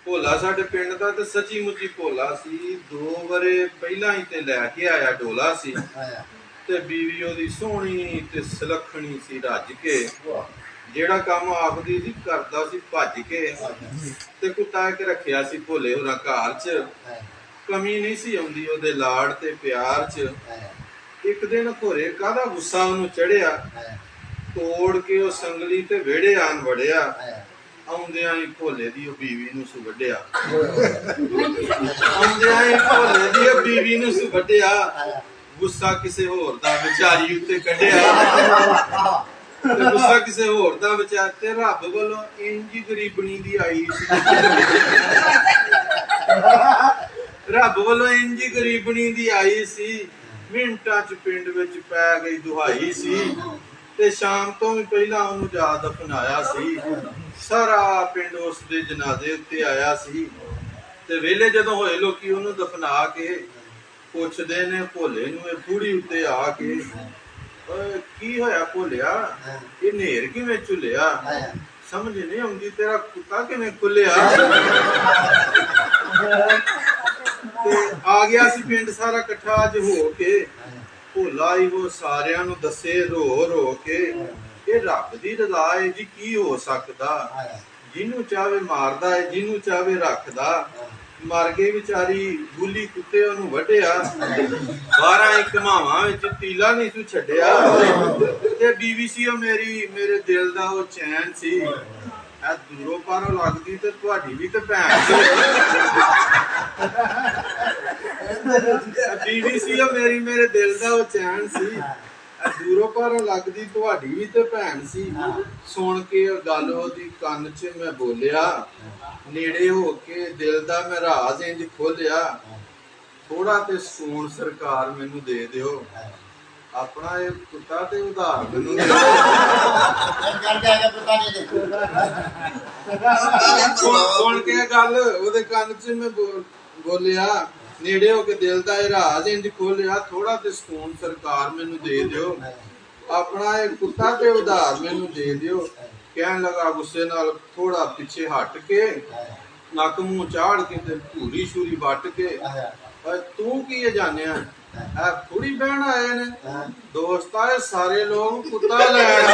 ਭੋਲਾ ਸਾਡੇ ਪਿੰਡ ਦਾ ਤੇ ਸੱਚੀ ਮੁੱਚੀ ਭੋਲਾ ਸੀ। 2 ਵਰੇ ਪਹਿਲਾਂ ਹੀ ਤੇ ਲੈ ਕੇ ਆਇਆ ਡੋਲਾ ਸੀ ਤੇ ਬੀਵੀ ਉਹਦੀ ਸੋਹਣੀ ਤੇ ਸੁਲੱਖਣੀ ਸੀ ਰੱਜ ਕੇ। ਜਿਹੜਾ ਕੰਮ ਆਖਦੀ ਸੀ ਕਰਦਾ ਸੀ ਭੱਜ ਕੇ। ਤੇ ਕੁੱਤਾ ਇੱਕ ਰੱਖਿਆ ਸੀ ਭੋਲੇ ਹੋਰਾਂ ਘਰ 'ਚ, ਕਮੀ ਨਹੀਂ ਸੀ ਆਉਂਦੀ ਉਹਦੇ ਲਾੜ ਤੇ ਪਿਆਰ 'ਚ। ਇੱਕ ਦਿਨ ਘੋਰੇ ਕਾਹਦਾ ਗੁੱਸਾ ਉਹਨੂੰ ਚੜਿਆ, ਤੋੜ ਕੇ ਉਹ ਸੰਗਲੀ ਤੇ ਵਿਹੜੇ ਆਣ ਵੜਿਆ। ਆਉਂਦਿਆਂ ਹੀ ਭੋਲੇ ਦੀ ਉਹ ਬੀਵੀ ਨੂੰ ਸੁਵੱਢਿਆ, ਆਉਂਦਿਆਂ ਹੀ ਭੋਲੇ ਦੀ ਉਹ ਬੀਵੀ ਨੂੰ ਸੁਵੱਢਿਆ। ਗੁੱਸਾ ਕਿਸੇ ਹੋਰ ਦਾ ਵਿਚਾਰੀ ਉੱਤੇ ਕੱਢਿਆ, ਤੇ ਗੁੱਸਾ ਕਿਸੇ ਹੋਰ ਦਾ ਵਿਚਾਰ ਤੇ ਰੱਬ ਵੱਲੋਂ ਇੰਜ ਗਰੀਬਣੀ ਦੀ ਆਈ ਸੀ। ਰੱਬ ਵੱਲੋਂ ਇੰਜ ਗਰੀਬਣੀ ਦੀ ਆਈ ਸੀ। ਮਿੰਟਾਂ 'ਚ ਪਿੰਡ ਵਿੱਚ ਪੈ ਗਈ ਦੁਹਾਈ ਸੀ ਤੇ ਸ਼ਾਮ ਤੋਂ ਵੀ ਪਹਿਲਾਂ ਉਹਨੂੰ ਜਾ ਦਫਨਾਇਆ ਸੀ। ਸਾਰਾ ਪਿੰਡ ਉਸ ਦੇ ਜਨਾਜ਼ੇ ਉੱਤੇ ਆਇਆ ਸੀ ਤੇ ਵੇਲੇ ਜਦੋਂ ਹੋਏ ਲੋਕੀ ਉਹਨੂੰ ਦਫਨਾ ਕੇ ਪੁੱਛਦੇ ਨੇ ਭੋਲੇ ਨੂੰ ਇਹ ਬੁੜੀ ਉੱਤੇ ਆ ਕੇ, ਕੀ ਹੋਇਆ ਭੋਲਿਆ, ਇਹ ਨੇਰ ਕਿਵੇਂ ਝੁੱਲਿਆ, ਸਮਝ ਨਹੀਂ ਆਉਂਦੀ ਤੇਰਾ ਕੁੱਤਾ ਕਿਵੇਂ ਖੁੱਲਿਆ। ਤੇ ਆ ਗਿਆ ਸੀ ਪਿੰਡ ਸਾਰਾ ਇਕੱਠਾ ਅੱਜ ਹੋ ਕੇ। ਭੋਲਾ ਹੀ ਉਹ ਸਾਰਿਆਂ ਨੂੰ ਦੱਸੇ ਰੋ ਰੋ ਕੇ, ਇਹ ਰੱਬ ਦੀ ਰਜ਼ਾ ਹੈ ਜੀ, ਕੀ ਹੋ ਸਕਦਾ। ਜਿਹਨੂੰ ਚਾਹਵੇ ਮਾਰਦਾ ਹੈ, ਜਿਹਨੂੰ ਚਾਹਵੇ ਰੱਖਦਾ। ਮਰ ਗਈ ਵਿਚਾਰੀ ਬੁੱਲੀ ਕੁੱਤੇ ਉਹਨੂੰ ਵੱਢਿਆ। 12 ਇੱਕ ਮਾਵਾਂ ਵਿੱਚ ਤੀਲਾ ਨਹੀਂ ਤੂੰ ਛੱਡਿਆ। ਤੇ ਬੀਵੀ ਸੀ ਉਹ ਮੇਰੀ, ਮੇਰੇ ਦਿਲ ਦਾ ਉਹ ਚੈਨ ਸੀ। ਇਹ ਦੂਰੋਂ ਪਾਰੋਂ ਲੱਗਦੀ ਤੇ ਤੁਹਾਡੀ ਵੀ ਤੇ ਭੈਣ ਸੀ। ਬੀਵੀ ਸੀ ਉਹ ਮੇਰੀ, ਮੇਰੇ ਦਿਲ ਦਾ ਉਹ ਚੈਨ ਸੀ। ਦੂਰੋਂ ਪਾਰੋਂ ਲੱਗਦੀ ਤੁਹਾਡੀ ਵੀ ਤੇ ਭੈਣ ਸੀ। ਸੁਣ ਕੇ ਗੱਲ ਉਹਦੀ ਕੰਨ 'ਚ ਮੈਂ ਬੋਲਿਆ, ਨੇੜੇ ਹੋ ਕੇ ਦਿਲ ਦਾ ਮੈਂ ਰਾਜ਼ ਇੰਜ ਖੋਲਿਆ। ਥੋੜਾ ਤੇ ਸਕੂਨ ਸਰਕਾਰ ਮੈਨੂੰ ਦੇ ਦਿਓ, ਆਪਣਾ ਇਹ ਕੁੱਤਾ ਤੇ ਉਧਾਰ ਮੈਨੂੰ ਦੇ ਦਿਓ। ਸੁਣ ਕੇ ਗੱਲ ਉਹਦੇ ਕੰਨ 'ਚ ਮੈਂ ਬੋਲਿਆ, ਨੇੜੇ ਹੋ ਕੇ ਦਿਲ ਦਾ ਇਹ ਰਾਜ਼ ਇੰਜ ਖੋਲਿਆ। ਥੋੜਾ ਤੇ ਸਕੂਨ ਸਰਕਾਰ ਮੈਨੂੰ ਦੇ ਦਿਓ, ਆਪਣਾ ਇਹ ਕੁੱਤਾ ਤੇ ਉਧਾਰ ਮੈਨੂੰ ਦੇ ਦਿਓ। ਕਹਿਣ ਲੱਗਾ ਗੁੱਸੇ ਨਾਲ ਥੋੜਾ ਪਿੱਛੇ ਹਟ ਕੇ, ਨੱਕ ਮੂੰਹ ਚਾੜ ਕੇ ਤੇ ਭੂਰੀ ਸ਼ੂਰੀ ਵੱਟ ਕੇ, ਤੂੰ ਕੀ ਜਾਣਿਆ, ਇਹ ਥੋੜੀ ਬਹਿਣ ਆਏ ਨੇ ਦੋਸਤ ਆਏ ਸਾਰੇ ਲੋਕ ਕੁੱਤਾ ਲੈਣ।